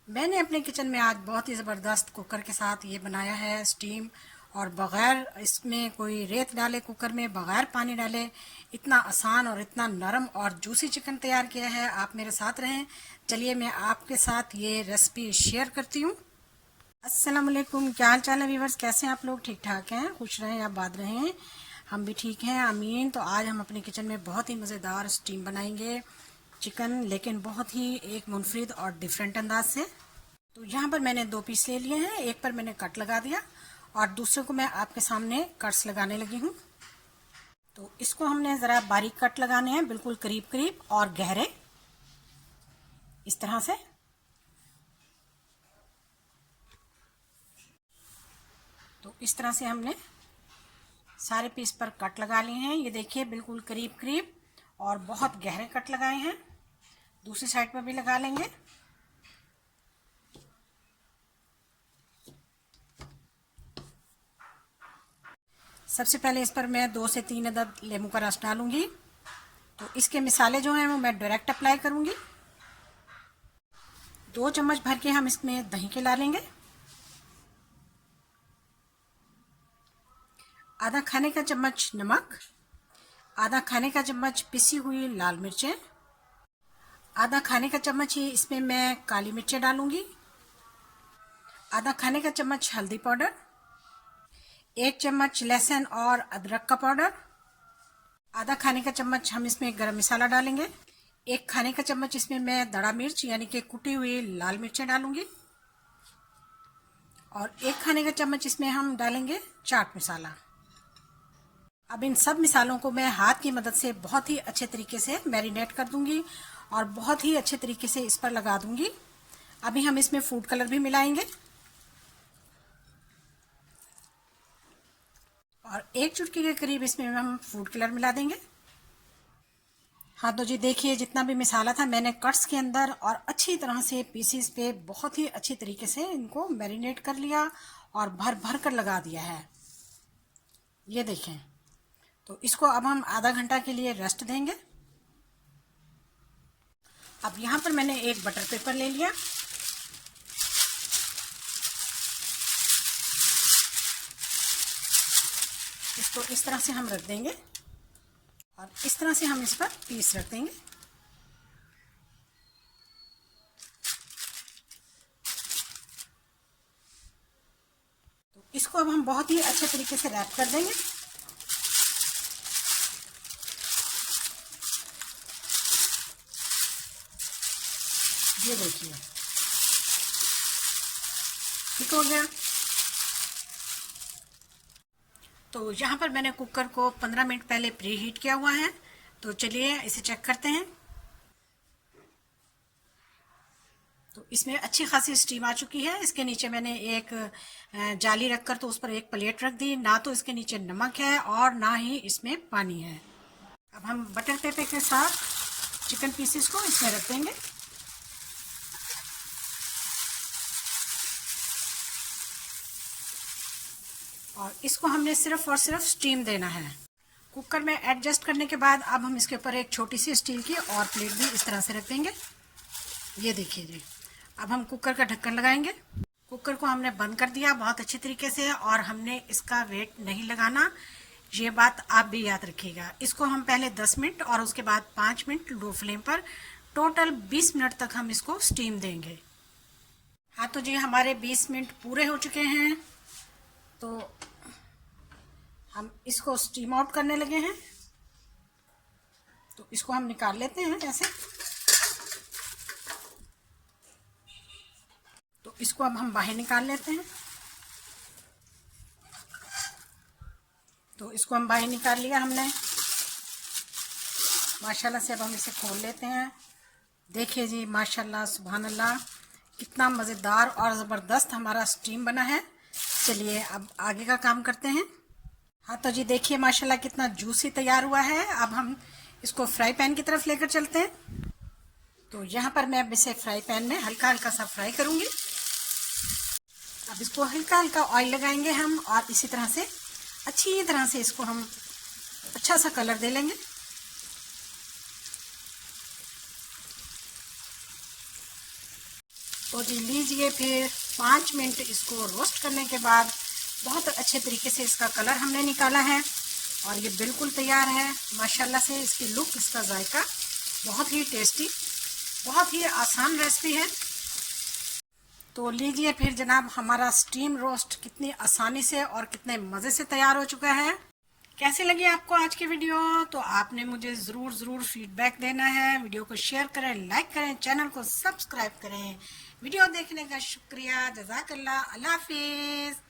मैंने अपने किचन में आज बहुत ही ज़बरदस्त कुकर के साथ ये बनाया है स्टीम, और बग़ैर इसमें कोई रेत डाले, कुकर में बग़ैर पानी डाले इतना आसान और इतना नरम और जूसी चिकन तैयार किया है। आप मेरे साथ रहें। चलिए मैं आपके साथ ये रेसिपी शेयर करती हूँ। अस्सलाम वालेकुम, क्या हाल चाल है व्यूवर्स? कैसे हैं आप लोग? ठीक ठाक हैं? खुश रहें, आप बात रहें। हम भी ठीक हैं, आमीन। तो आज हम अपने किचन में बहुत ही मज़ेदार स्टीम बनाएंगे चिकन, लेकिन बहुत ही एक मुनफरिद और डिफरेंट अंदाज से। तो यहाँ पर मैंने 2 पीस ले लिए हैं, एक पर मैंने कट लगा दिया और दूसरे को मैं आपके सामने कट्स लगाने लगी हूँ। तो इसको हमने ज़रा बारीक कट लगाने हैं, बिल्कुल करीब करीब और गहरे, इस तरह से। तो इस तरह से हमने सारे पीस पर कट लगा लिए हैं। ये देखिए, बिल्कुल करीब करीब और बहुत गहरे कट लगाए हैं। दूसरी साइड पर भी लगा लेंगे। सबसे पहले इस पर मैं 2 से 3 अदद लेमू का रस डालूंगी। तो इसके मिसाले जो हैं वो मैं डायरेक्ट अप्लाई करूंगी। 2 चम्मच भर के हम इसमें दही के डालेंगे। आधा खाने का चम्मच नमक, आधा खाने का चम्मच पिसी हुई लाल मिर्चें, आधा खाने का चम्मच ही इसमें मैं काली मिर्चें डालूंगी, आधा खाने का चम्मच हल्दी पाउडर, 1 चम्मच लहसुन और अदरक का पाउडर, आधा खाने का चम्मच हम इसमें गरम मसाला डालेंगे, 1 खाने का चम्मच इसमें मैं दड़ा मिर्च यानी कि कुटी हुई लाल मिर्चें डालूंगी, और 1 खाने का चम्मच इसमें हम डालेंगे चाट मसाला। अब इन सब मिसालों को मैं हाथ की मदद से बहुत ही अच्छे तरीके से मैरिनेट कर दूंगी और बहुत ही अच्छे तरीके से इस पर लगा दूंगी। अभी हम इसमें फूड कलर भी मिलाएंगे और 1 चुटकी के करीब इसमें हम फूड कलर मिला देंगे। हाँ तो जी देखिए, जितना भी मिसाला था मैंने कट्स के अंदर और अच्छी तरह से पीसीस पे बहुत ही अच्छी तरीके से इनको मैरिनेट कर लिया और भर भर कर लगा दिया है। ये देखें। तो इसको अब हम आधा घंटा के लिए रेस्ट देंगे। अब यहाँ पर मैंने एक बटर पेपर ले लिया। इसको इस तरह से हम रख देंगे और इस तरह से हम इस पर पीस रख देंगे। तो इसको अब हम बहुत ही अच्छे तरीके से रैप कर देंगे। ये देखिए, ठीक हो गया। तो यहाँ पर मैंने कुकर को 15 मिनट पहले प्री हीट किया हुआ है। तो चलिए इसे चेक करते हैं। तो इसमें अच्छी खासी स्टीम आ चुकी है। इसके नीचे मैंने एक जाली रखकर तो उस पर एक प्लेट रख दी। ना तो इसके नीचे नमक है और ना ही इसमें पानी है। अब हम बटर पेपर के साथ चिकन पीसेस को इसमें रख देंगे। और इसको हमने सिर्फ और सिर्फ स्टीम देना है। कुकर में एडजस्ट करने के बाद अब हम इसके ऊपर एक छोटी सी स्टील की और प्लेट भी इस तरह से रख देंगे। ये देखिए जी। अब हम कुकर का ढक्कन लगाएंगे। कुकर को हमने बंद कर दिया बहुत अच्छे तरीके से, और हमने इसका वेट नहीं लगाना, ये बात आप भी याद रखिएगा। इसको हम पहले 10 मिनट और उसके बाद 5 मिनट लो फ्लेम पर, टोटल 20 मिनट तक हम इसको स्टीम देंगे। हाँ तो जी, हमारे 20 मिनट पूरे हो चुके हैं। तो हम इसको स्टीम आउट करने लगे हैं। तो इसको हम निकाल लेते हैं ऐसे। तो इसको अब हम बाहर निकाल लेते हैं। तो इसको हम बाहर निकाल लिया हमने माशाल्लाह से। अब हम इसे खोल लेते हैं। देखिए जी, माशाल्लाह सुभान अल्लाह, कितना मज़ेदार और ज़बरदस्त हमारा स्टीम बना है। चलिए अब आगे का काम करते हैं। हाँ तो जी देखिए, माशाल्लाह कितना जूसी तैयार हुआ है। अब हम इसको फ्राई पैन की तरफ लेकर चलते हैं। तो यहाँ पर मैं अब इसे फ्राई पैन में हल्का हल्का सा फ्राई करूँगी। अब इसको हल्का हल्का ऑयल लगाएंगे हम, और इसी तरह से अच्छी तरह से इसको हम अच्छा सा कलर दे लेंगे। तो जी लीजिए फिर 5 मिनट इसको रोस्ट करने के बाद बहुत अच्छे तरीके से इसका कलर हमने निकाला है और ये बिल्कुल तैयार है माशाल्लाह से। इसकी लुक, इसका जायका बहुत ही टेस्टी, बहुत ही आसान रेसिपी है। तो लीजिए फिर जनाब, हमारा स्टीम रोस्ट कितनी आसानी से और कितने मज़े से तैयार हो चुका है। कैसी लगी आपको आज की वीडियो? तो आपने मुझे ज़रूर फीडबैक देना है। वीडियो को शेयर करें, लाइक करें, चैनल को सब्सक्राइब करें। वीडियो देखने का शुक्रिया। जज़ाकल्लाह। अल्लाह हाफिज़।